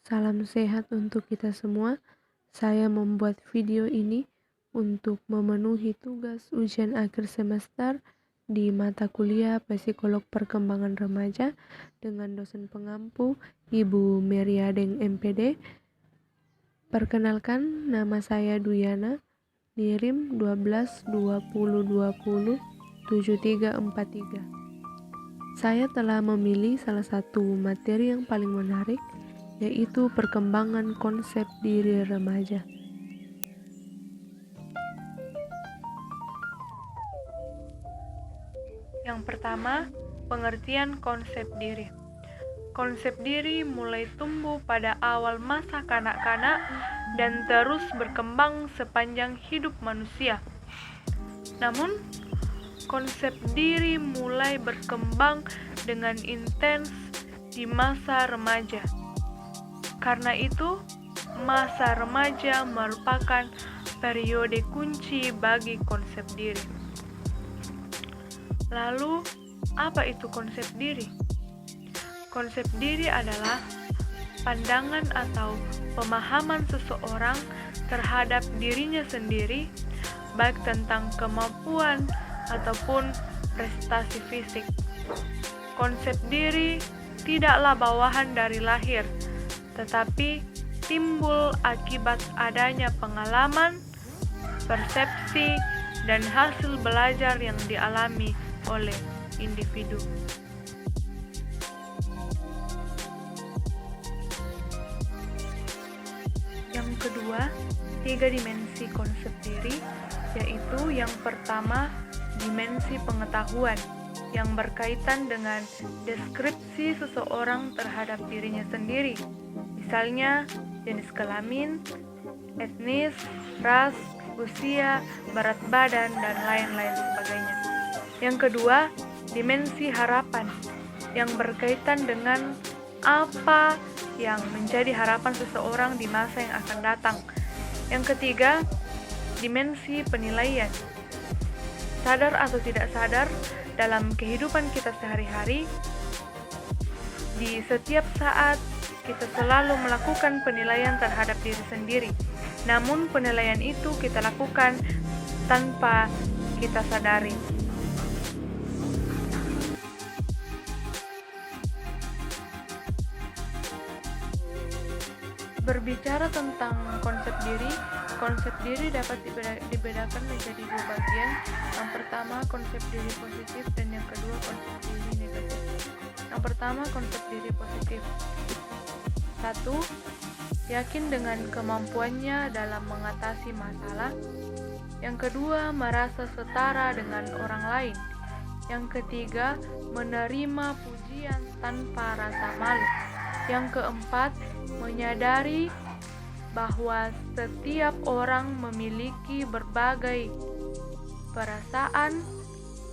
Salam sehat untuk kita semua. Saya membuat video ini untuk memenuhi tugas ujian akhir semester di mata kuliah Psikolog Perkembangan Remaja dengan dosen pengampu Ibu Meriadeng MPD. Perkenalkan, nama saya Duyana, NIRIM 12 20 20 7343. Saya telah memilih salah satu materi yang paling menarik, yaitu perkembangan konsep diri remaja. Yang pertama, pengertian konsep diri. Konsep diri mulai tumbuh pada awal masa kanak-kanak dan terus berkembang sepanjang hidup manusia. Namun, konsep diri mulai berkembang dengan intens di masa remaja. Karena itu, masa remaja merupakan periode kunci bagi konsep diri. Lalu, apa itu konsep diri? Konsep diri adalah pandangan atau pemahaman seseorang terhadap dirinya sendiri, baik tentang kemampuan ataupun prestasi fisik. Konsep diri tidaklah bawahan dari lahir, tetapi timbul akibat adanya pengalaman, persepsi, dan hasil belajar yang dialami oleh individu. Yang kedua, 3 dimensi konsep diri, yaitu yang pertama, dimensi pengetahuan, yang berkaitan dengan deskripsi seseorang terhadap dirinya sendiri. Misalnya, jenis kelamin, etnis, ras, usia, berat badan, dan lain-lain sebagainya. Yang kedua, dimensi harapan, yang berkaitan dengan apa yang menjadi harapan seseorang di masa yang akan datang. Yang ketiga, dimensi penilaian. Sadar atau tidak sadar, dalam kehidupan kita sehari-hari, di setiap saat kita selalu melakukan penilaian terhadap diri sendiri. Namun penilaian itu kita lakukan tanpa kita sadari. Berbicara tentang konsep diri dapat dibedakan menjadi 2 bagian. Yang pertama, konsep diri positif, dan yang kedua, konsep diri negatif. Yang pertama, konsep diri positif. 1. Yakin dengan kemampuannya dalam mengatasi masalah. Yang kedua, merasa setara dengan orang lain. Yang ketiga, menerima pujian tanpa rasa malu. Yang keempat, menyadari bahwa setiap orang memiliki berbagai perasaan,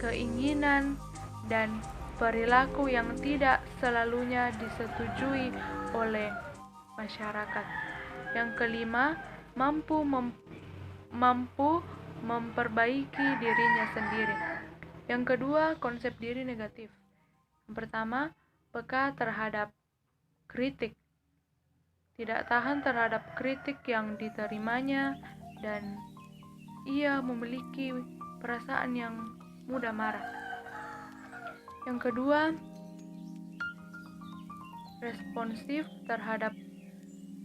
keinginan, dan perilaku yang tidak selalunya disetujui oleh masyarakat. Yang kelima, mampu memperbaiki dirinya sendiri. Yang kedua, konsep diri negatif. Yang pertama, peka terhadap kritik, tidak tahan terhadap kritik yang diterimanya, dan ia memiliki perasaan yang mudah marah. Yang kedua, responsif terhadap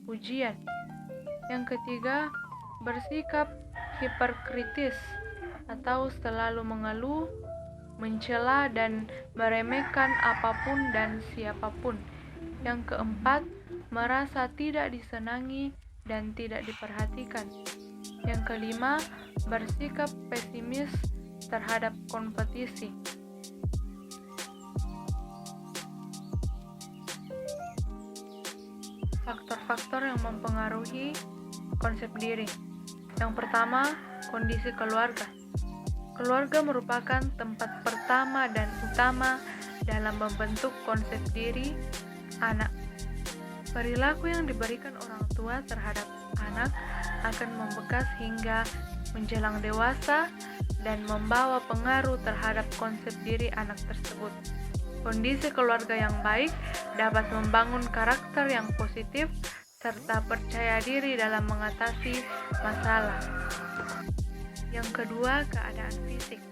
pujian. Yang ketiga, bersikap hiperkritis atau selalu mengeluh, mencela, dan meremehkan apapun dan siapapun. Yang keempat, merasa tidak disenangi dan tidak diperhatikan. Yang kelima, bersikap pesimis terhadap kompetisi. Faktor-faktor yang mempengaruhi konsep diri. Yang pertama, kondisi keluarga. Keluarga merupakan tempat pertama dan utama dalam membentuk konsep diri anak. Perilaku yang diberikan orang tua terhadap anak akan membekas hingga menjelang dewasa dan membawa pengaruh terhadap konsep diri anak tersebut. Kondisi keluarga yang baik dapat membangun karakter yang positif serta percaya diri dalam mengatasi masalah. Yang kedua, keadaan fisik.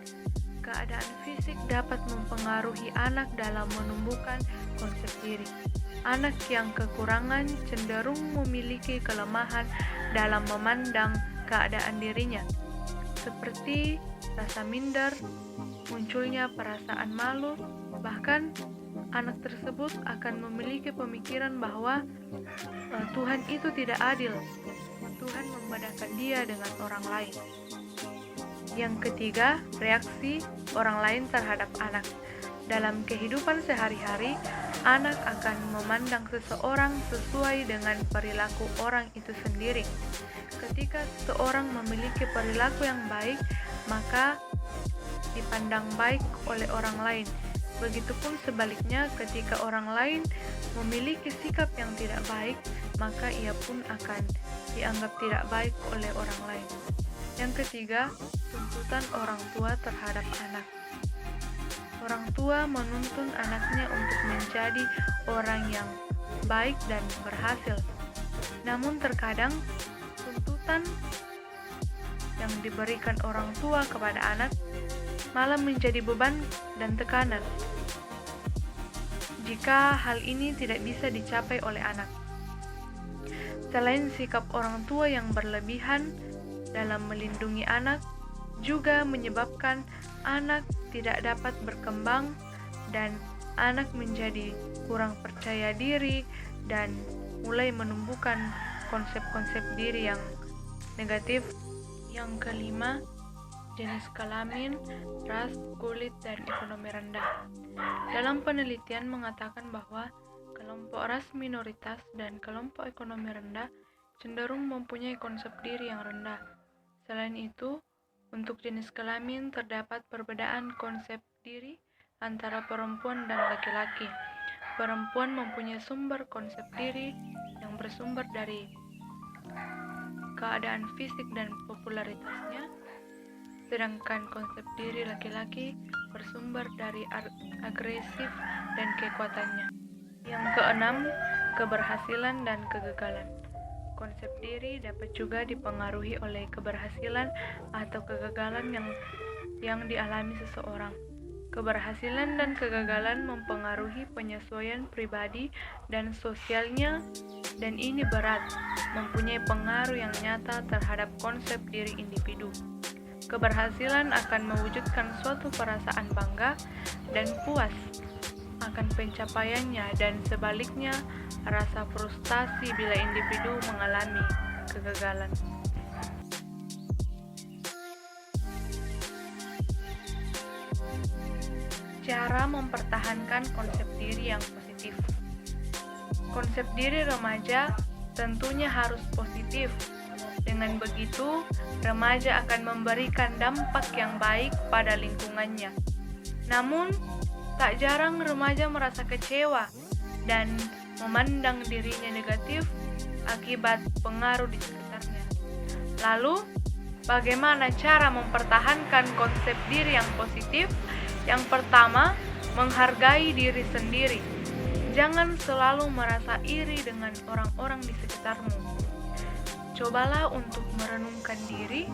Keadaan fisik dapat mempengaruhi anak dalam menumbuhkan konsep diri. Anak yang kekurangan cenderung memiliki kelemahan dalam memandang keadaan dirinya, seperti rasa minder, munculnya perasaan malu, bahkan anak tersebut akan memiliki pemikiran bahwa Tuhan itu tidak adil. Tuhan membedakan dia dengan orang lain. Yang ketiga, reaksi orang lain terhadap anak. Dalam kehidupan sehari-hari, anak akan memandang seseorang sesuai dengan perilaku orang itu sendiri. Ketika seseorang memiliki perilaku yang baik, maka dipandang baik oleh orang lain. Begitupun sebaliknya, ketika orang lain memiliki sikap yang tidak baik, maka ia pun akan dianggap tidak baik oleh orang lain. Yang ketiga, tuntutan orang tua terhadap anak. Orang tua menuntun anaknya untuk menjadi orang yang baik dan berhasil. Namun terkadang tuntutan yang diberikan orang tua kepada anak malah menjadi beban dan tekanan jika hal ini tidak bisa dicapai oleh anak. Selain sikap orang tua yang berlebihan dalam melindungi anak, juga menyebabkan anak tidak dapat berkembang dan anak menjadi kurang percaya diri dan mulai menumbuhkan konsep-konsep diri yang negatif. Yang kelima, jenis kelamin, ras, kulit, dan ekonomi rendah. Dalam penelitian mengatakan bahwa kelompok ras minoritas dan kelompok ekonomi rendah cenderung mempunyai konsep diri yang rendah. Selain itu, untuk jenis kelamin terdapat perbedaan konsep diri antara perempuan dan laki-laki. Perempuan mempunyai sumber konsep diri yang bersumber dari keadaan fisik dan popularitasnya, sedangkan konsep diri laki-laki bersumber dari agresif dan kekuatannya. Yang keenam, keberhasilan dan kegagalan. Konsep diri dapat juga dipengaruhi oleh keberhasilan atau kegagalan yang dialami seseorang. Keberhasilan dan kegagalan mempengaruhi penyesuaian pribadi dan sosialnya, dan ini berat, mempunyai pengaruh yang nyata terhadap konsep diri individu. Keberhasilan akan mewujudkan suatu perasaan bangga dan puas akan pencapaiannya, dan sebaliknya rasa frustasi bila individu mengalami kegagalan. Cara mempertahankan konsep diri yang positif. Konsep diri remaja tentunya harus positif. Dengan begitu, remaja akan memberikan dampak yang baik pada lingkungannya. Namun, tak jarang remaja merasa kecewa dan memandang dirinya negatif akibat pengaruh di sekitarnya. Lalu, bagaimana cara mempertahankan konsep diri yang positif? Yang pertama, menghargai diri sendiri. Jangan selalu merasa iri dengan orang-orang di sekitarmu. Cobalah untuk merenungkan diri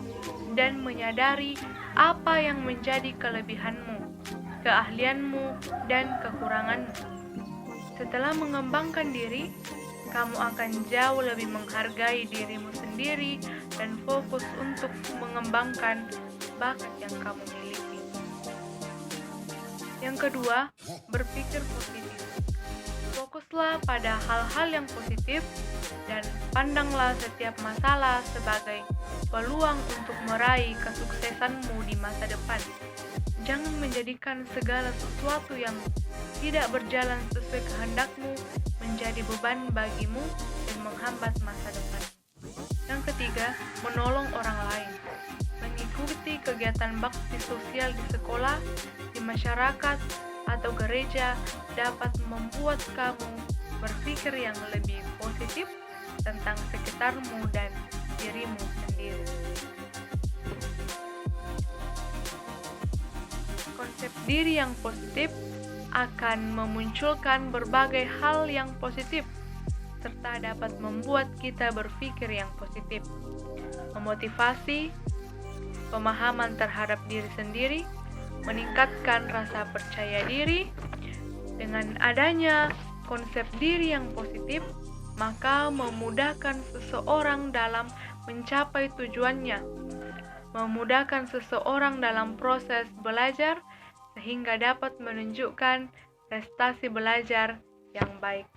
dan menyadari apa yang menjadi kelebihanmu, keahlianmu, dan kekuranganmu. Setelah mengembangkan diri, kamu akan jauh lebih menghargai dirimu sendiri dan fokus untuk mengembangkan bakat yang kamu miliki. Yang kedua, berpikir positif. Fokuslah pada hal-hal yang positif dan pandanglah setiap masalah sebagai peluang untuk meraih kesuksesanmu di masa depan. Jangan menjadikan segala sesuatu yang tidak berjalan sesuai kehendakmu menjadi beban bagimu dan menghambat masa depan. Yang ketiga, menolong orang lain. Mengikuti kegiatan bakti sosial di sekolah, di masyarakat, atau gereja dapat membuat kamu berpikir yang lebih positif tentang sekitarmu dan dirimu sendiri. Konsep diri yang positif akan memunculkan berbagai hal yang positif serta dapat membuat kita berpikir yang positif, memotivasi, pemahaman terhadap diri sendiri, meningkatkan rasa percaya diri. Dengan adanya konsep diri yang positif, maka memudahkan seseorang dalam mencapai tujuannya, memudahkan seseorang dalam proses belajar, sehingga dapat menunjukkan prestasi belajar yang baik.